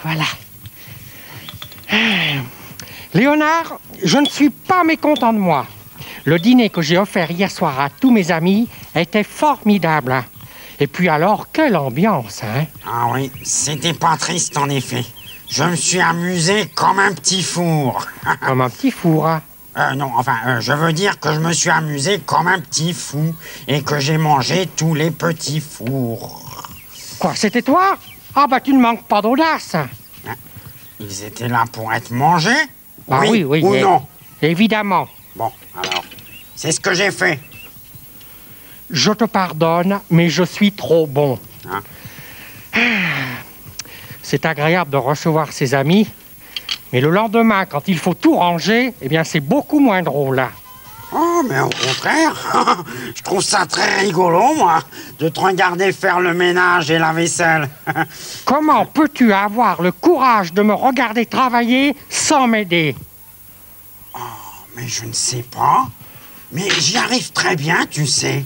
voilà. Léonard, je ne suis pas mécontent de moi. Le dîner que j'ai offert hier soir à tous mes amis était formidable. Et puis alors, quelle ambiance, hein? Ah oui, c'était pas triste en effet. Je me suis amusé comme un petit four. Comme un petit four, hein? Non, enfin, je veux dire que je me suis amusé comme un petit fou et que j'ai mangé tous les petits fours. Quoi, c'était toi? Ah bah tu ne manques pas d'audace. Ils étaient là pour être mangés? Ah oui, ou non? Évidemment. Bon, alors, c'est ce que j'ai fait. Je te pardonne, mais je suis trop bon. Hein? C'est agréable de recevoir ses amis, mais le lendemain, quand il faut tout ranger, eh bien c'est beaucoup moins drôle. Oh, mais au contraire, je trouve ça très rigolo, moi, de te regarder faire le ménage et la vaisselle. Comment peux-tu avoir le courage de me regarder travailler sans m'aider? Oh, mais je ne sais pas. Mais j'y arrive très bien, tu sais.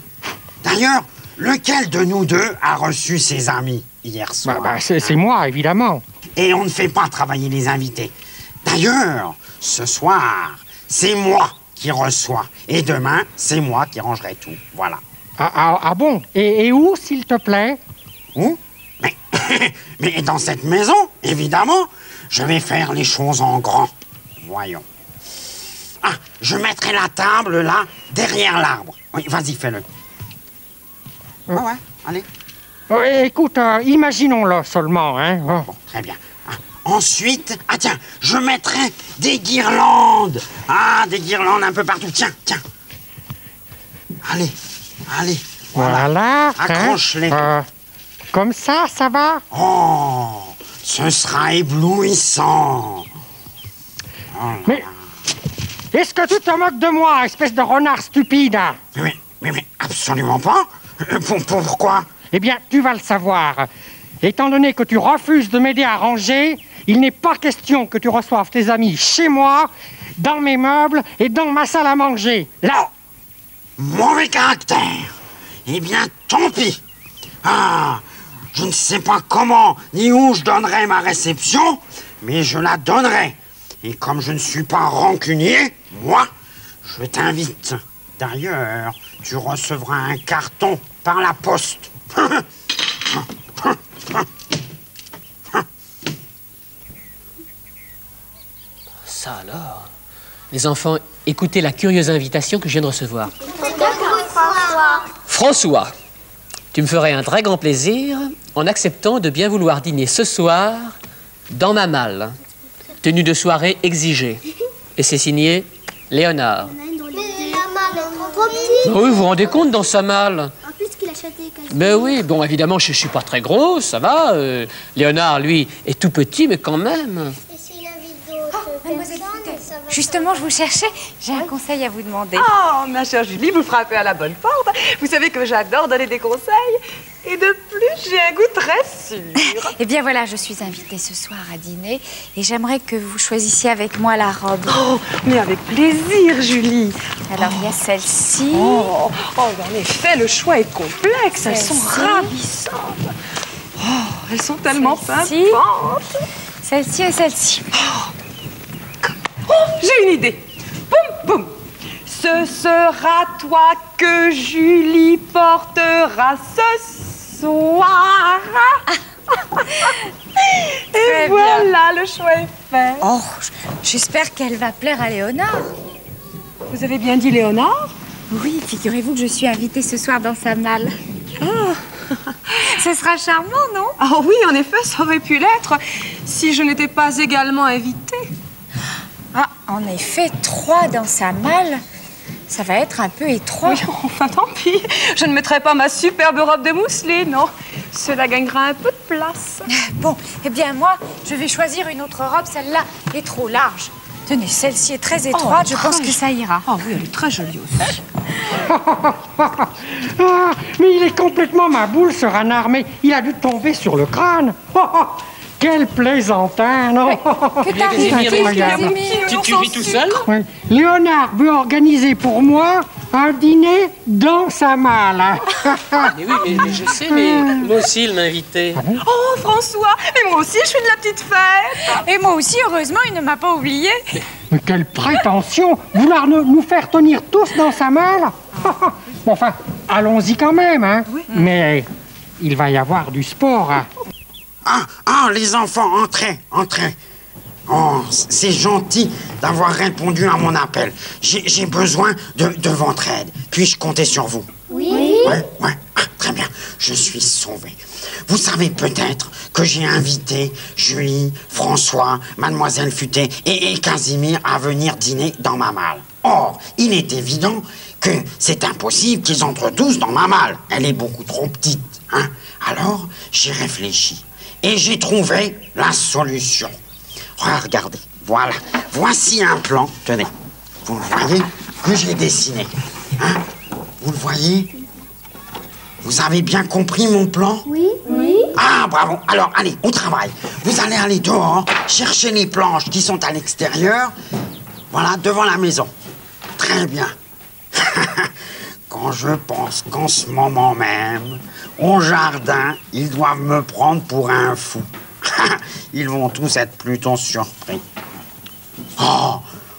D'ailleurs, lequel de nous deux a reçu ses amis hier soir? C'est moi, évidemment. Et on ne fait pas travailler les invités. D'ailleurs, ce soir, c'est moi qui reçois. Et demain, c'est moi qui rangerai tout. Voilà. Ah bon? Et où, s'il te plaît? Où? Mais dans cette maison, évidemment. Je vais faire les choses en grand. Voyons. Ah, je mettrai la table, là, derrière l'arbre. Oui, vas-y, fais-le. Ouais, allez. Écoute, imaginons-le seulement, hein. Bon, très bien. Ensuite, tiens, je mettrai des guirlandes. Ah, des guirlandes un peu partout. Tiens. Allez. Voilà. Accroche-les. Comme ça va? Oh, ce sera éblouissant. Mais est-ce que tu te moques de moi, espèce de renard stupide? Mais absolument pas. Pourquoi? Eh bien, tu vas le savoir. Étant donné que tu refuses de m'aider à ranger, il n'est pas question que tu reçoives tes amis chez moi, dans mes meubles et dans ma salle à manger. Là! Mauvais caractère. Eh bien, tant pis. Ah, je ne sais pas comment ni où je donnerai ma réception, mais je la donnerai. Et comme je ne suis pas rancunier, moi, je t'invite. D'ailleurs, tu recevras un carton par la poste. Ça alors. Les enfants, écoutez la curieuse invitation que je viens de recevoir. François, tu me ferais un très grand plaisir en acceptant de bien vouloir dîner ce soir dans ma malle. Tenue de soirée exigée. Et c'est signé Léonard. Oui, vous vous rendez compte dans sa malle? Mais oui, bon, évidemment, je ne suis pas très gros, ça va. Léonard, lui, est tout petit, mais quand même. Mademoiselle Foutet, justement, je vous cherchais. J'ai un conseil à vous demander. Oh, ma chère Julie, vous frappez à la bonne porte. Vous savez que j'adore donner des conseils. Et de plus, j'ai un goût très sûr. Eh bien voilà, je suis invitée ce soir à dîner et j'aimerais que vous choisissiez avec moi la robe. Oh, mais avec plaisir, Julie. Alors, il y a celle-ci. En effet, le choix est complexe. Elles sont ravissantes. Oh, elles sont tellement pimpantes. Celle-ci et celle-ci. Oh, j'ai une idée. Boum, boum. Ce sera toi que Julie portera ce soir. Et voilà, le choix est fait. Oh, j'espère qu'elle va plaire à Léonard. Vous avez bien dit Léonard? Oui, figurez-vous que je suis invitée ce soir dans sa malle. Oh. Ce sera charmant, non? Ah oui, en effet, ça aurait pu l'être si je n'étais pas également invitée. Ah, en effet, 3 dans sa malle, ça va être un peu étroit. Oui, enfin, tant pis. Je ne mettrai pas ma superbe robe de mousseline, non. Cela gagnera un peu de place. Bon, eh bien, moi, je vais choisir une autre robe. Celle-là est trop large. Tenez, celle-ci est très étroite. Je pense que ça ira. Ah oui, elle est très jolie aussi. Mais il est complètement ma boule, ce renard. Mais il a dû tomber sur le crâne. Quel plaisantin, non? Que t'arrives, Tu ris tout seul? Oui. Léonard veut organiser pour moi Un dîner dans sa malle. Mais oui, mais je sais, mais moi aussi, il m'a invité. Oh, François, mais moi aussi, je suis de la petite fête. Et moi aussi, heureusement, il ne m'a pas oublié. Mais quelle prétention! Vouloir nous faire tenir tous dans sa malle. Bon, enfin, allons-y quand même, hein. Oui. Mais il va y avoir du sport. Hein. Les enfants, entrez. Oh, c'est gentil d'avoir répondu à mon appel. J'ai besoin de votre aide. Puis-je compter sur vous? Oui. Ouais. Très bien, je suis sauvé. Vous savez peut-être que j'ai invité Julie, François, Mademoiselle Futé et Casimir à venir dîner dans ma malle. Or, il est évident que c'est impossible qu'ils entrent tous dans ma malle. Elle est beaucoup trop petite, hein. Alors, j'ai réfléchi et j'ai trouvé la solution. Regardez, voilà. Voici un plan. Tenez, vous le voyez, que j'ai dessiné. Hein? Vous le voyez? Vous avez bien compris mon plan? Oui. Ah, bravo. Alors, allez, au travail. Vous allez aller dehors, chercher les planches qui sont à l'extérieur. Voilà, devant la maison. Très bien. Quand je pense qu'en ce moment même, au jardin, ils doivent me prendre pour un fou. Ils vont tous être plutôt surpris. Oh,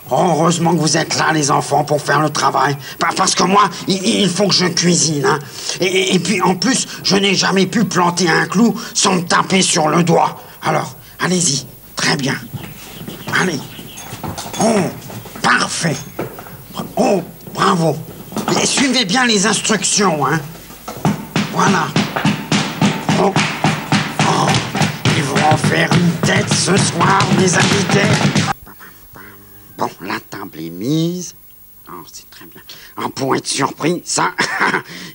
heureusement que vous êtes là, les enfants, pour faire le travail. Parce que moi, il faut que je cuisine. Hein. Et puis, en plus, je n'ai jamais pu planter un clou sans me taper sur le doigt. Alors, allez-y. Très bien. Allez. Oh, parfait. Oh, bravo. Et suivez bien les instructions, hein. Voilà. Oh. Ils vont en faire une tête ce soir, mes invités. Bon, la table est mise. Oh, c'est très bien. Oh, pour être surpris, ça,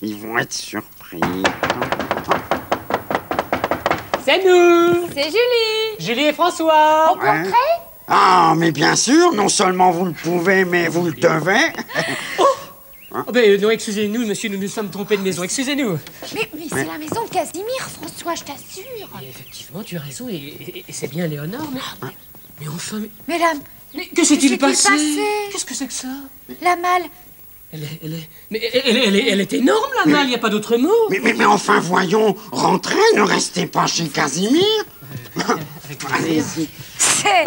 ils vont être surpris. C'est nous! C'est Julie. Julie et François! Au portrait? Ah, mais bien sûr, non seulement vous le pouvez, mais vous le devez. Oh, ben non, excusez-nous, monsieur, nous nous sommes trompés de maison, excusez-nous. Mais c'est la maison de Casimir, François, je t'assure. Et effectivement, tu as raison, et c'est bien Léonore, mais enfin... Mesdames, Mais que s'est-il passé? passé? Qu'est-ce que c'est que ça? la malle. Elle est énorme, la malle, il n'y a pas d'autre mot. Mais enfin, voyons, rentrez, ne restez pas chez Casimir. Allez-y. C'est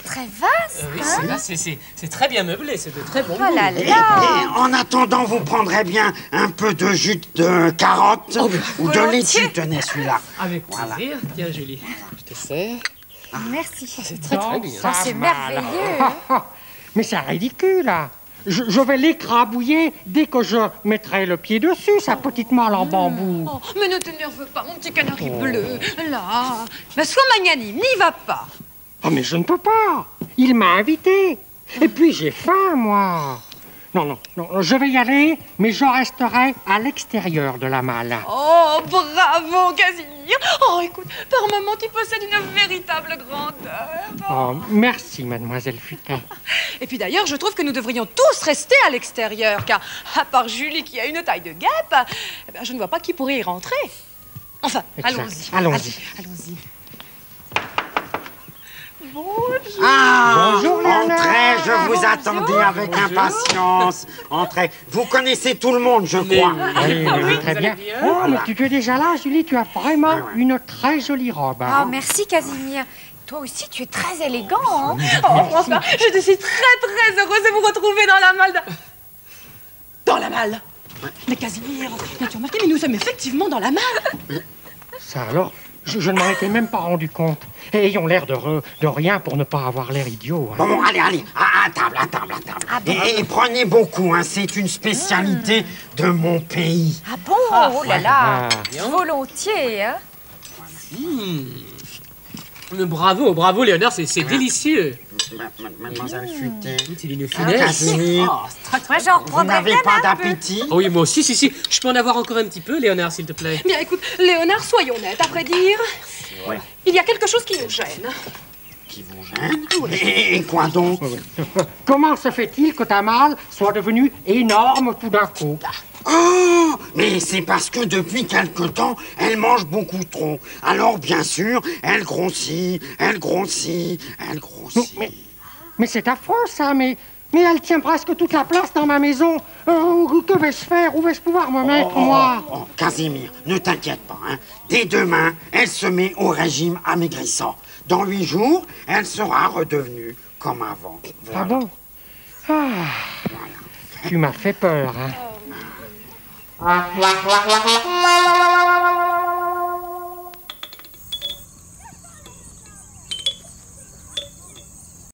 très vaste. Oui, c'est très bien meublé, c'est de très bons Oh là goûts. Et là. en attendant, vous prendrez bien un peu de jus de carotte ou de laitue. Tenez celui-là. Avec plaisir. Tiens, Julie, je te sers. Merci. C'est très bien. Sa c'est malle. merveilleux. Mais c'est ridicule, hein. Je vais l'écrabouiller dès que je mettrai le pied dessus, sa petite malle en bambou. Oh, mais ne t'énerve pas, mon petit canari bleu. Là, ben, sois magnanime, n'y va pas. Oh, mais je ne peux pas. Il m'a invité. Et puis j'ai faim, moi. Non, je vais y aller, mais je resterai à l'extérieur de la malle. Oh, bravo, Casimir. Oh, écoute, par moment, tu possèdes une véritable grandeur. Oh, merci, mademoiselle Futé. Et puis d'ailleurs, je trouve que nous devrions tous rester à l'extérieur, car à part Julie qui a une taille de guêpe, eh ben, je ne vois pas qui pourrait y rentrer. Enfin, Exact. allons-y. Allons-y. Allons-y. Ah, Bonjour, Léonard. entrez, je vous attendais avec impatience. Entrez. Vous connaissez tout le monde, je crois. Oui, très bien. Oh, mais tu es déjà là, Julie. Tu as vraiment une très jolie robe. Oh, Hein. merci, Casimir. Toi aussi, tu es très élégant, hein. Oh, François, je suis très heureuse de vous retrouver dans la malle Dans la malle. Mais Casimir, as-tu remarqué, mais nous sommes effectivement dans la malle. Ça alors, je ne m'en étais même pas rendu compte. Et ayons l'air de rien pour ne pas avoir l'air idiot. Hein. Bon, allez, à table. Ah bon? Et prenez beaucoup, hein, c'est une spécialité de mon pays. Ah bon? Oh là là. Ah. Volontiers, hein. Mais bravo, Léonard, c'est délicieux. Mademoiselle Futé. C'est d'une finesse. Casimir, Oh, c'est très, très... Moi, j'en vous reprendrai n'avez bien pas un peu. d'appétit? Oh oui, moi aussi, si. Je peux en avoir encore un petit peu, Léonard, s'il te plaît. Bien, écoute, Léonard, soyons honnêtes, à vrai dire. Ouais. Il y a quelque chose qui nous gêne. Qui vous gêne? Et quoi donc? Comment se fait-il que ta malle soit devenue énorme tout d'un coup? Oh, mais c'est parce que depuis quelque temps, elle mange beaucoup trop. Alors, bien sûr, elle grossit. Mais c'est affreux, ça, mais Mais elle tient presque toute la place dans ma maison. Que vais-je faire? Où vais-je pouvoir me mettre, moi? Casimir, ne t'inquiète pas. Hein. Dès demain, elle se met au régime amaigrissant. Dans 8 jours, elle sera redevenue comme avant. Voilà. Ah bon? Ah, tu m'as fait peur, hein?